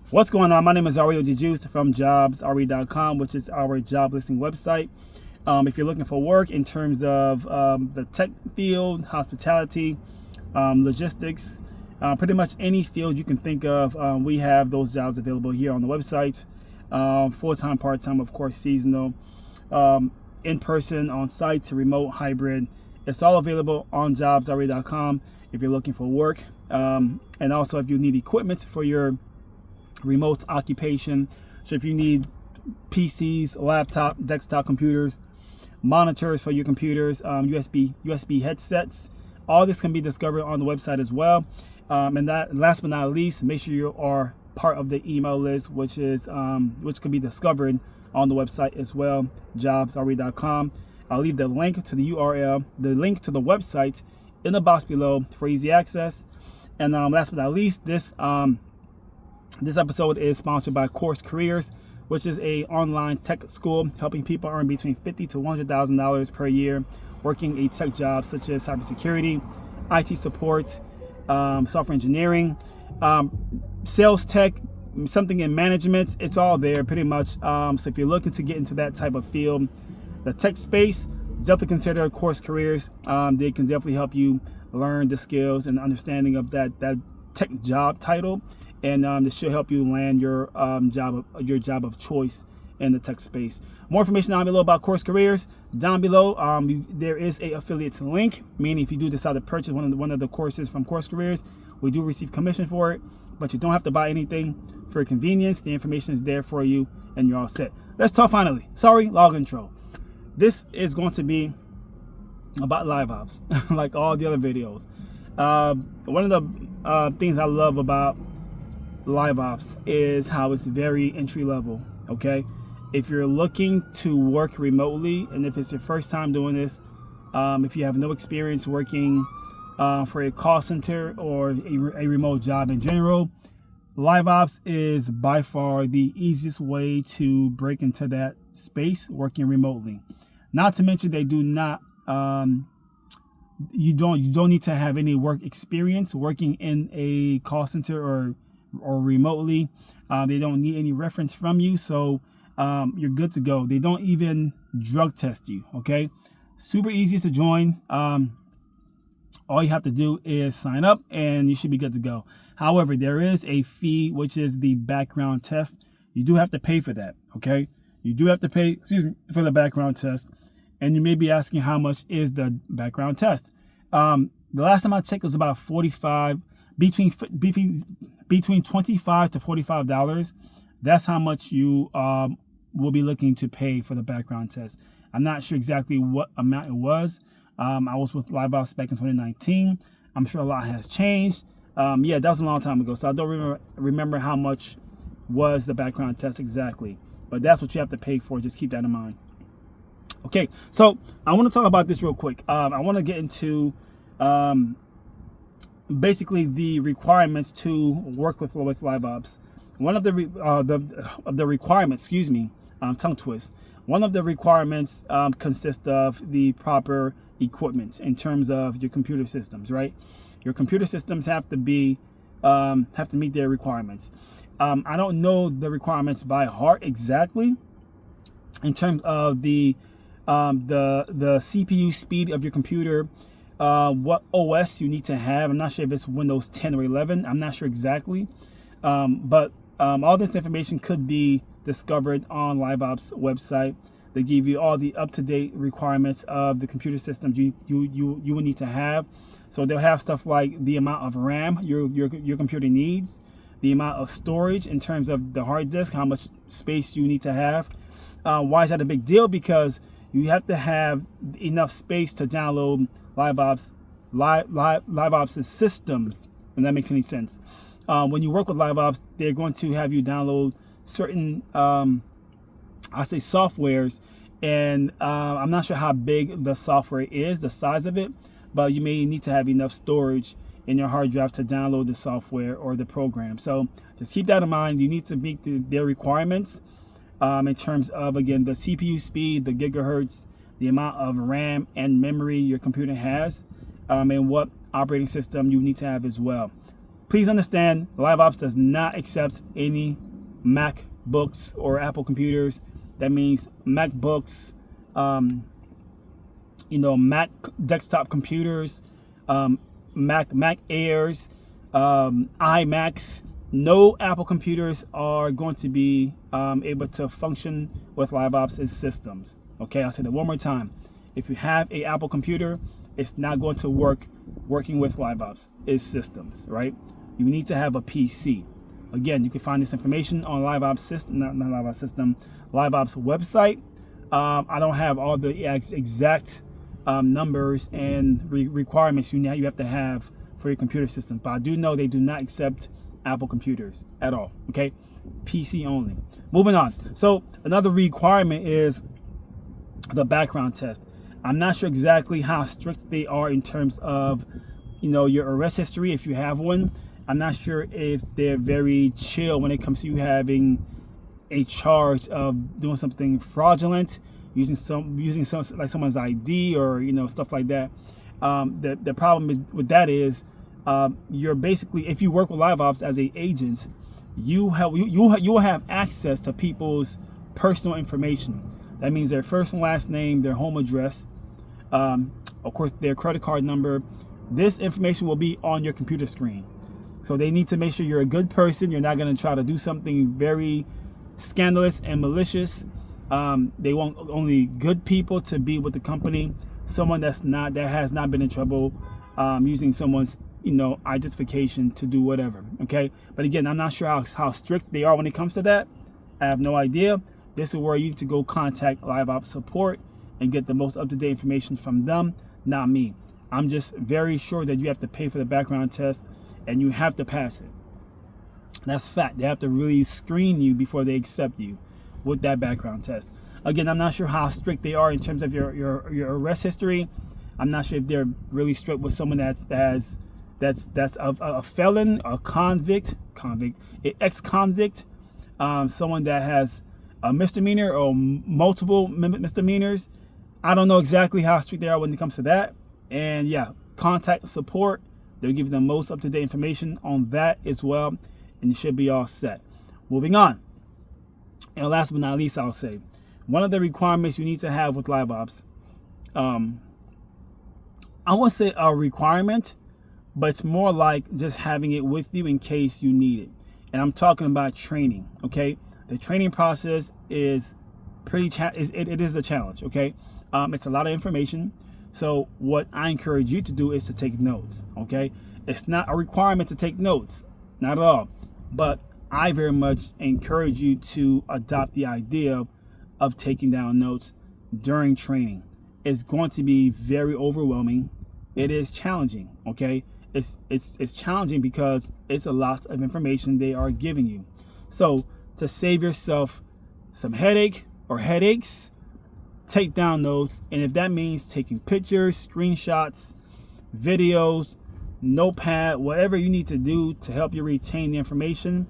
What's going on? My name is Ario DeJuice from jobsre.com, which is our job listing website. If you're looking for work in terms of the tech field, hospitality, logistics, pretty much any field you can think of, we have those jobs available here on the website. Full-time, part-time, of course, seasonal, in-person, on-site, to remote, hybrid. It's all available on jobsre.com if you're looking for work. And also if you need equipment for your remote occupation. So if you need PCs, laptop, desktop computers, monitors for your computers, USB headsets, all this can be discovered on the website as well. And that, last but not least, make sure you are part of the email list, which can be discovered on the website as well, jobsre.com. I'll leave the link to the URL, the link to the website in the box below for easy access. And last but not least, this episode is sponsored by Course Careers, which is a online tech school helping people earn between $50,000 to $100,000 per year working a tech job such as cybersecurity, IT support, software engineering, sales tech, something in management. It's all there pretty much. So if you're looking to get into that type of field, the tech space, definitely consider Course Careers. They can definitely help you learn the skills and understanding of that tech job title. And this should help you land your job of choice in the tech space. More information down below about Course Careers. Down below, there is a affiliate link, meaning if you do decide to purchase one of the courses from Course Careers, we do receive commission for it, but you don't have to buy anything. For convenience, the information is there for you, and you're all set. Let's talk finally. Sorry, log intro. This is going to be about live ops, like all the other videos. One of the things I love about live ops is how it's very entry level. Okay, if you're looking to work remotely, and if it's your first time doing this, if you have no experience working for a call center or a remote job in general, live ops is by far the easiest way to break into that space working remotely. Not to mention they do not you don't need to have any work experience working in a call center or remotely. They don't need any reference from you, so you're good to go. They don't even drug test you. Okay, super easy to join. All you have to do is sign up and you should be good to go. However, there is a fee, which is the background test. You do have to pay for that. Okay, you do have to pay for the background test. And you may be asking, how much is the background test? The last time I checked, it was about between $25 to $45. That's how much you will be looking to pay for the background test. I'm not sure exactly what amount it was. I was with Live Ops back in 2019. I'm sure a lot has changed. Yeah, that was a long time ago, so I don't remember how much was the background test exactly. But that's what you have to pay for. Just keep that in mind. Okay, so I want to talk about this real quick. I want to get into basically the requirements to work with live ops. One of the requirements, tongue twist. One of the requirements consists of the proper equipment in terms of your computer systems, right? Your computer systems have to meet their requirements. I don't know the requirements by heart exactly in terms of the CPU speed of your computer, what OS you need to have. I'm not sure if it's Windows 10 or 11. I'm not sure exactly. But all this information could be discovered on Live Ops website. They give you all the up-to-date requirements of the computer systems you will need to have. So they'll have stuff like the amount of RAM your computer needs, the amount of storage in terms of the hard disk, how much space you need to have. Why is that a big deal? Because you have to have enough space to download Live Ops' systems, and that makes any sense. When you work with Live Ops, they're going to have you download certain, softwares, and I'm not sure how big the software is, the size of it, but you may need to have enough storage in your hard drive to download the software or the program. So just keep that in mind. You need to meet their requirements. In terms of, again, the CPU speed, the gigahertz, the amount of RAM and memory your computer has, and what operating system you need to have as well. please understand, LiveOps does not accept any MacBooks or Apple computers. That means MacBooks, Mac desktop computers, Mac Airs, iMacs. No Apple computers are going to be able to function with LiveOps' systems. Okay, I'll say that one more time. If you have an Apple computer, it's not going to work working with LiveOps' systems, right? You need to have a PC. Again, you can find this information on LiveOps system, not LiveOps system, LiveOps website. I don't have all the exact numbers and requirements you have to have for your computer system, but I do know they do not accept Apple computers at all. Okay, PC only. Moving on. So another requirement is the background test. I'm not sure exactly how strict they are in terms of, your arrest history if you have one. I'm not sure if they're very chill when it comes to you having a charge of doing something fraudulent, using like someone's ID or stuff like that. The problem with that is you're basically, if you work with LiveOps as an agent, you will have access to people's personal information. That means their first and last name, their home address, of course their credit card number. This information will be on your computer screen. So they need to make sure you're a good person. You're not going to try to do something very scandalous and malicious. They want only good people to be with the company. Someone that has not been in trouble using someone's identification to do whatever. Okay, but again, I'm not sure how strict they are when it comes to that. I have no idea. This is where you need to go contact LiveOps support and get the most up-to-date information from them, not me. I'm just very sure that you have to pay for the background test and you have to pass it. That's fact. They have to really screen you before they accept you with that background test. Again, I'm not sure how strict they are in terms of your arrest history. I'm not sure if they're really strict with someone that's a felon, a convict, an ex-convict, someone that has a misdemeanor or multiple misdemeanors. I don't know exactly how strict they are when it comes to that. And yeah, contact support. They'll give you the most up-to-date information on that as well, and you should be all set. Moving on. And last but not least, I'll say, one of the requirements you need to have with LiveOps, I won't say a requirement, but it's more like just having it with you in case you need it. And I'm talking about training, okay? The training process is it is a challenge, okay? It's a lot of information. So what I encourage you to do is to take notes, okay? It's not a requirement to take notes, not at all. But I very much encourage you to adopt the idea of taking down notes during training. It's going to be very overwhelming. It is challenging, okay? It's challenging because it's a lot of information they are giving you. So to save yourself some headaches, take down notes. And if that means taking pictures, screenshots, videos, notepad, whatever you need to do to help you retain the information,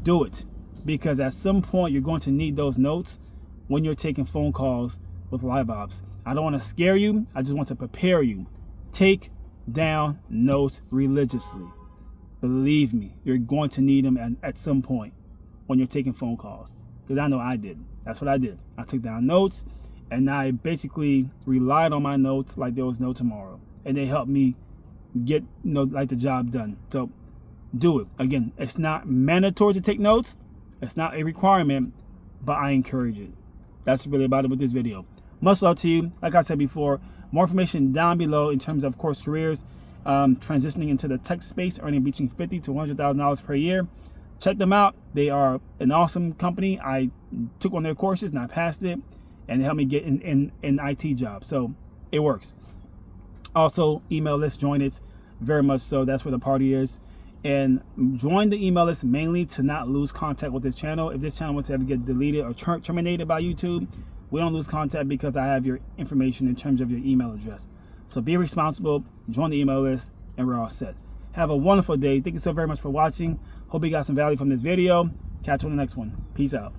do it. Because at some point you're going to need those notes when you're taking phone calls with LiveOps. I don't want to scare you. I just want to prepare you. Take down notes religiously. Believe me, you're going to need them at some point when you're taking phone calls. Because I know I did. That's what I did. I took down notes. And I basically relied on my notes like there was no tomorrow. And they helped me get, the job done. So do it. Again, it's not mandatory to take notes. It's not a requirement, but I encourage it. That's really about it with this video. Much love to you. Like I said before, more information down below in terms of course, careers, transitioning into the tech space, earning between $50,000 to $100,000 per year. Check them out. They are an awesome company. I took one of their courses and I passed it. And help me get in IT job. So it works. Also, email list, join it. Very much so. That's where the party is. And join the email list mainly to not lose contact with this channel. If this channel wants to ever get deleted or terminated by YouTube, we don't lose contact because I have your information in terms of your email address. So be responsible, join the email list, and we're all set. Have a wonderful day. Thank you so very much for watching. Hope you got some value from this video. Catch you on the next one. Peace out.